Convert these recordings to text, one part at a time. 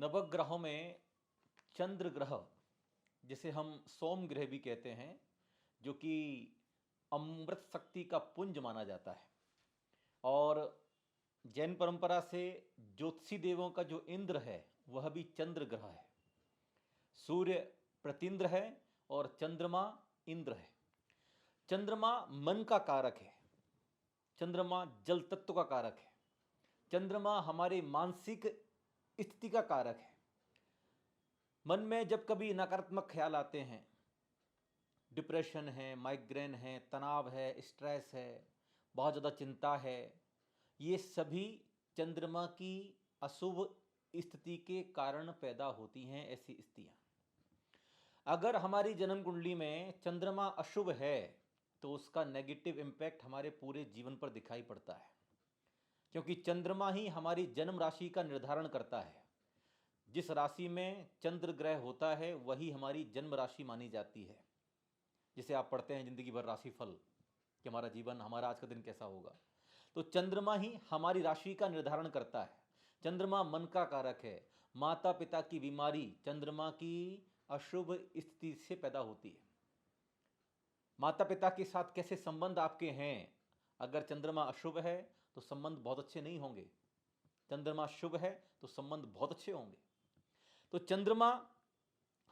नवग्रहों में चंद्र ग्रह, जिसे हम सोम ग्रह भी कहते हैं, जो कि अमृत शक्ति का पुंज माना जाता है। और जैन परंपरा से ज्योतिषी देवों का जो इंद्र है वह भी चंद्र ग्रह है। सूर्य प्रतिंद्र है और चंद्रमा इंद्र है। चंद्रमा मन का कारक है, चंद्रमा जल तत्व का कारक है, चंद्रमा हमारे मानसिक स्थिति का कारक है। मन में जब कभी नकारात्मक ख्याल आते हैं, डिप्रेशन है, माइग्रेन है, तनाव है, स्ट्रेस है, बहुत ज़्यादा चिंता है, ये सभी चंद्रमा की अशुभ स्थिति के कारण पैदा होती हैं। ऐसी स्थितियाँ अगर हमारी जन्म कुंडली में चंद्रमा अशुभ है तो उसका नेगेटिव इम्पैक्ट हमारे पूरे जीवन पर दिखाई पड़ता है, क्योंकि चंद्रमा ही हमारी जन्म राशि का निर्धारण करता है। जिस राशि में चंद्र ग्रह होता है वही हमारी जन्म राशि मानी जाती है। जिसे आप पढ़ते हैं जिंदगी भर राशिफल कि हमारा जीवन, हमारा आज का दिन कैसा होगा, तो चंद्रमा ही हमारी राशि का निर्धारण करता है। चंद्रमा मन का कारक है। माता पिता की बीमारी चंद्रमा की अशुभ स्थिति से पैदा होती है। माता पिता के साथ कैसे संबंध आपके हैं, अगर चंद्रमा अशुभ है तो संबंध बहुत अच्छे नहीं होंगे, चंद्रमा शुभ है तो संबंध बहुत अच्छे होंगे। तो चंद्रमा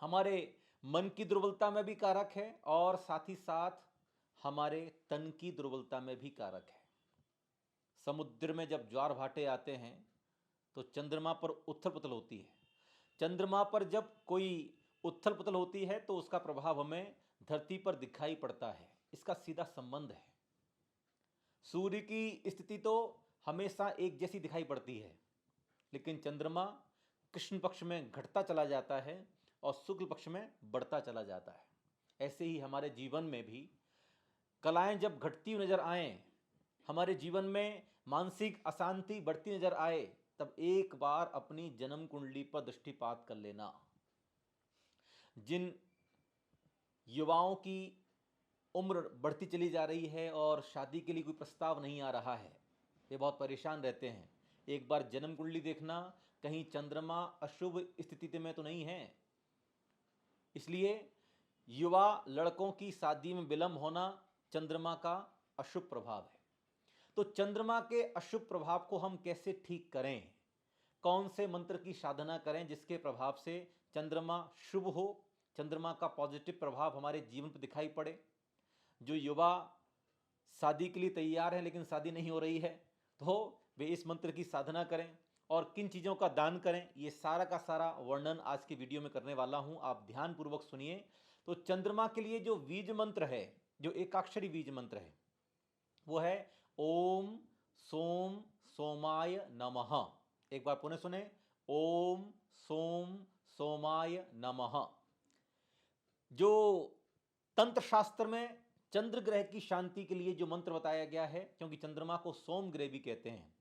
हमारे मन की दुर्बलता में भी कारक है और साथ ही साथ हमारे तन की दुर्बलता में भी कारक है। समुद्र में जब ज्वार भाटे आते हैं तो चंद्रमा पर उथल पुथल होती है। चंद्रमा पर जब कोई उथल पुथल होती है तो उसका प्रभाव हमें धरती पर दिखाई पड़ता है। इसका सीधा संबंध है। सूर्य की स्थिति तो हमेशा एक जैसी दिखाई पड़ती है, लेकिन चंद्रमा कृष्ण पक्ष में घटता चला जाता है और शुक्ल पक्ष में बढ़ता चला जाता है। ऐसे ही हमारे जीवन में भी कलाएं जब घटती हुई नजर आएं, हमारे जीवन में मानसिक अशांति बढ़ती नजर आए, तब एक बार अपनी जन्म कुंडली पर दृष्टिपात कर लेना। जिन युवाओं की उम्र बढ़ती चली जा रही है और शादी के लिए कोई प्रस्ताव नहीं आ रहा है, वे बहुत परेशान रहते हैं। एक बार जन्म कुंडली देखना, कहीं चंद्रमा अशुभ स्थिति में तो नहीं है। इसलिए युवा लड़कों की शादी में विलंब होना चंद्रमा का अशुभ प्रभाव है। तो चंद्रमा के अशुभ प्रभाव को हम कैसे ठीक करें, कौन से मंत्र की साधना करें जिसके प्रभाव से चंद्रमा शुभ हो, चंद्रमा का पॉजिटिव प्रभाव हमारे जीवन पर दिखाई पड़े। जो युवा शादी के लिए तैयार हैं लेकिन शादी नहीं हो रही है, तो वे इस मंत्र की साधना करें और किन चीज़ों का दान करें, ये सारा का सारा वर्णन आज की वीडियो में करने वाला हूं। आप ध्यानपूर्वक सुनिए। तो चंद्रमा के लिए जो बीज मंत्र है, जो एकाक्षरी बीज मंत्र है, वो है ओम सोम सोमाय नमः। एक बार पुनः सुने, ओम सोम सोमाय नमः। जो तंत्र शास्त्र में चंद्र ग्रह की शांति के लिए जो मंत्र बताया गया है, क्योंकि चंद्रमा को सोम ग्रह भी कहते हैं,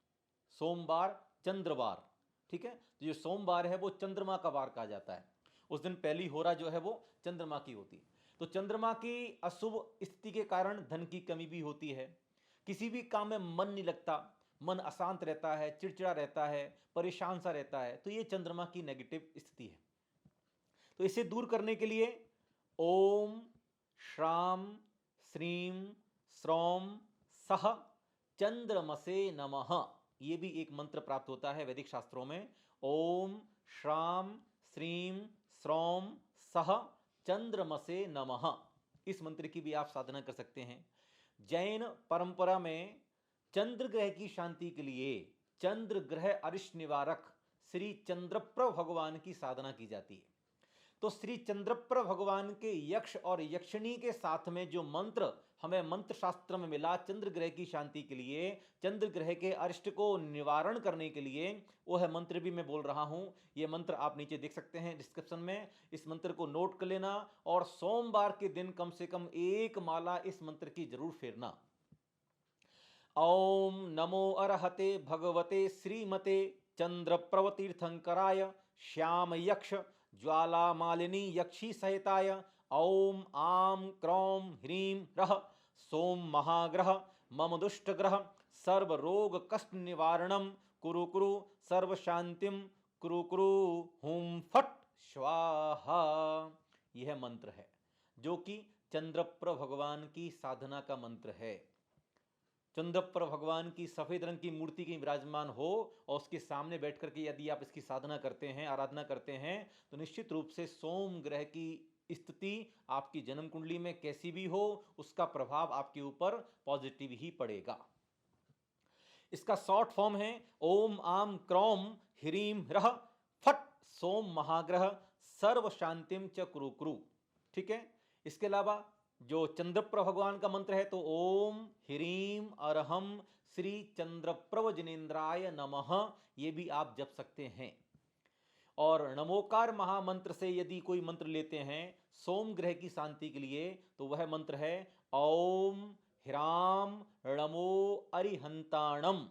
सोमवार चंद्रवार, ठीक है। तो जो सोमवार है वो चंद्रमा का वार कहा जाता है। उस दिन पहली होरा जो है वो चंद्रमा की होती है। तो चंद्रमा की अशुभ स्थिति के कारण धन की कमी भी होती है। किसी भी काम में मन नहीं लगता, मन अशांत रहता है, चिड़चिड़ा रहता है, परेशान सा रहता है, तो ये चंद्रमा की नेगेटिव स्थिति है। तो इसे दूर करने के लिए ओम श्राम श्रीम श्रौम सह चंद्रमसे नमः, ये भी एक मंत्र प्राप्त होता है वैदिक शास्त्रों में। ओम श्राम श्रीम श्रौम सह चंद्रमसे नमः, इस मंत्र की भी आप साधना कर सकते हैं। जैन परंपरा में चंद्र ग्रह की शांति के लिए चंद्र ग्रह अरिष्ट निवारक श्री चंद्रप्र भगवान की साधना की जाती है। तो श्री चंद्रप्र भगवान के यक्ष और यक्षिणी के साथ में जो मंत्र हमें मंत्र शास्त्र में मिला चंद्र ग्रह की शांति के लिए, चंद्र ग्रह के अरिष्ट को निवारण करने के लिए, वो है मंत्र भी मैं बोल रहा हूं। ये मंत्र आप नीचे देख सकते हैं डिस्क्रिप्शन में। इस मंत्र को नोट कर लेना और सोमवार के दिन कम से कम एक माला इस मंत्र की जरूर फेरना। ओम नमो अरहते भगवते श्रीमते चंद्रप्रवतीर्थंकराय श्याम यक्ष ज्वाला मालिनी यक्षी सहिताय ओम आम क्रौम ह्रीम रह सोम महाग्रह मम दुष्टग्रह सर्व रोग कष्ट निवारणम कुरु कुरु सर्व शांतिम क्रू क्रू हुम फट स्वाहा। यह मंत्र है जो कि चंद्रप्र भगवान की साधना का मंत्र है। चंद्रप्र भगवान की सफेद रंग की मूर्ति की विराजमान हो और उसके सामने बैठ करके यदि आप इसकी साधना करते हैं, आराधना करते हैं, तो निश्चित रूप से सोम ग्रह की स्थिति आपकी जन्म कुंडली में कैसी भी हो, उसका प्रभाव आपके ऊपर पॉजिटिव ही पड़ेगा। इसका शॉर्ट फॉर्म है ओम आम क्रौम ह्रीम ह्रः फट सोम महाग्रह सर्व शांतिम च कुरु कुरु। ठीक है। इसके अलावा जो चंद्रप्र भगवान का मंत्र है तो ओम ह्रीम अरहम श्री चंद्रप्रभ जिनेन्द्राय नमः, ये भी आप जप सकते हैं। और नमोकार महामंत्र से यदि कोई मंत्र लेते हैं सोम ग्रह की शांति के लिए तो वह मंत्र है ओम ह्राम णमो अरिहंताणम।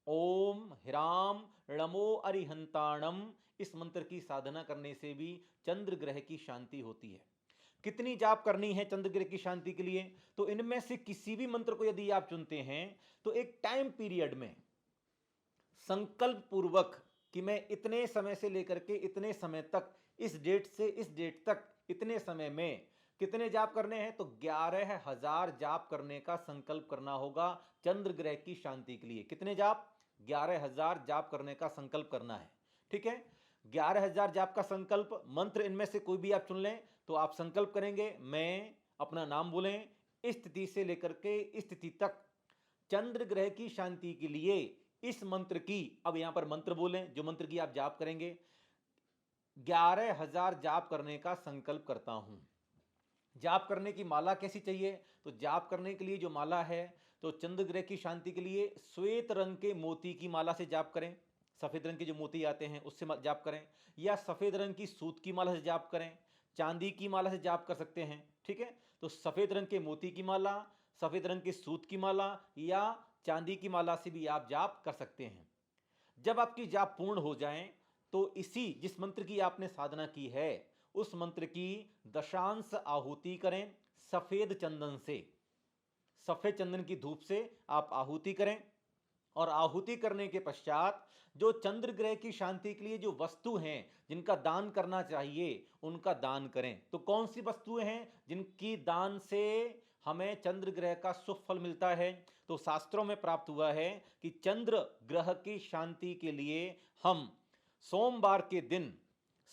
ओम ह्राम णमो अरिहंताणम। इस मंत्र की साधना करने से भी चंद्र ग्रह की शांति होती है। कितनी जाप करनी है चंद्र ग्रह की शांति के लिए? तो इनमें से किसी भी मंत्र को यदि आप चुनते हैं तो एक टाइम पीरियड में संकल्प पूर्वक कि मैं इतने समय से लेकर के इतने समय तक, इस डेट से इस डेट तक, इतने समय में कितने जाप करने हैं, तो 11,000 जाप करने का संकल्प करना होगा चंद्र ग्रह की शांति के लिए। कितने जाप? 11,000 जाप करने का संकल्प करना है। ठीक है। 11,000 जाप का संकल्प मंत्र इनमें से कोई भी आप चुन लें तो आप संकल्प करेंगे, मैं अपना नाम बोलें, इस स्थिति से लेकर के इस स्थिति तक चंद्र ग्रह की शांति के लिए इस मंत्र की, अब यहां पर मंत्र बोलें जो मंत्र की आप जाप करेंगे, 11,000 जाप करने का संकल्प करता हूं। जाप करने की माला कैसी चाहिए? तो जाप करने के लिए जो माला है तो चंद्र ग्रह की शांति के लिए श्वेत रंग के मोती की माला से जाप करें, सफेद रंग के जो मोती आते हैं उससे जाप करें, या सफेद रंग की सूत की माला से जाप करें, चांदी की माला से जाप कर सकते हैं। ठीक है। तो सफेद रंग के मोती की माला, सफेद रंग की सूत की माला या चांदी की माला से भी आप जाप कर सकते हैं। जब आपकी जाप पूर्ण हो जाए तो इसी जिस मंत्र की आपने साधना की है उस मंत्र की दशांश आहुति करें सफेद चंदन से। सफेद चंदन की धूप से आप आहुति करें और आहुति करने के पश्चात जो चंद्र ग्रह की शांति के लिए जो वस्तु हैं जिनका दान करना चाहिए उनका दान करें। तो कौन सी वस्तुएं हैं जिनकी दान से हमें चंद्र ग्रह का शुभ फल मिलता है? तो शास्त्रों में प्राप्त हुआ है कि चंद्र ग्रह की शांति के लिए हम सोमवार के दिन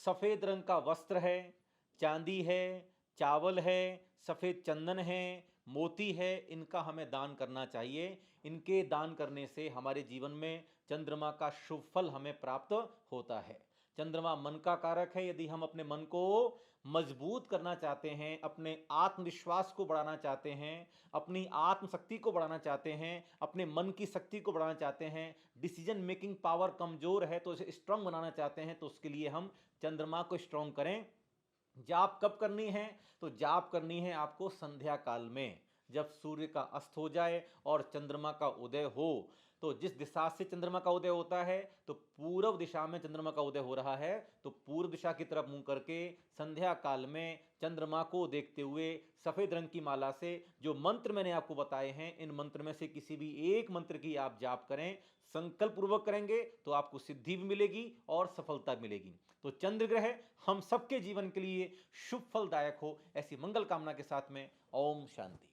सफेद रंग का वस्त्र है, चांदी है, चावल है, सफेद चंदन है, मोती है, इनका हमें दान करना चाहिए। इनके दान करने से हमारे जीवन में चंद्रमा का शुभ फल हमें प्राप्त होता है। चंद्रमा मन का कारक है। यदि हम अपने मन को मजबूत करना चाहते हैं, अपने आत्मविश्वास को बढ़ाना चाहते हैं, अपनी आत्मशक्ति को बढ़ाना चाहते हैं, अपने मन की शक्ति को बढ़ाना चाहते हैं, डिसीजन मेकिंग पावर कमजोर है तो इसे स्ट्रांग बनाना चाहते हैं, तो उसके लिए हम चंद्रमा को स्ट्रांग करें। जाप कब करनी है? तो जाप करनी है आपको संध्या काल में, जब सूर्य का अस्त हो जाए और चंद्रमा का उदय हो। तो जिस दिशा से चंद्रमा का उदय होता है तो पूर्व दिशा में चंद्रमा का उदय हो रहा है तो पूर्व दिशा की तरफ मुंह करके संध्या काल में चंद्रमा को देखते हुए सफेद रंग की माला से जो मंत्र मैंने आपको बताए हैं इन मंत्र में से किसी भी एक मंत्र की आप जाप करें, संकल्प पूर्वक करेंगे तो आपको सिद्धि भी मिलेगी और सफलता मिलेगी। तो चंद्र ग्रह हम सबके जीवन के लिए शुभ फलदायक हो, ऐसी मंगल कामना के साथ में ओम शांति।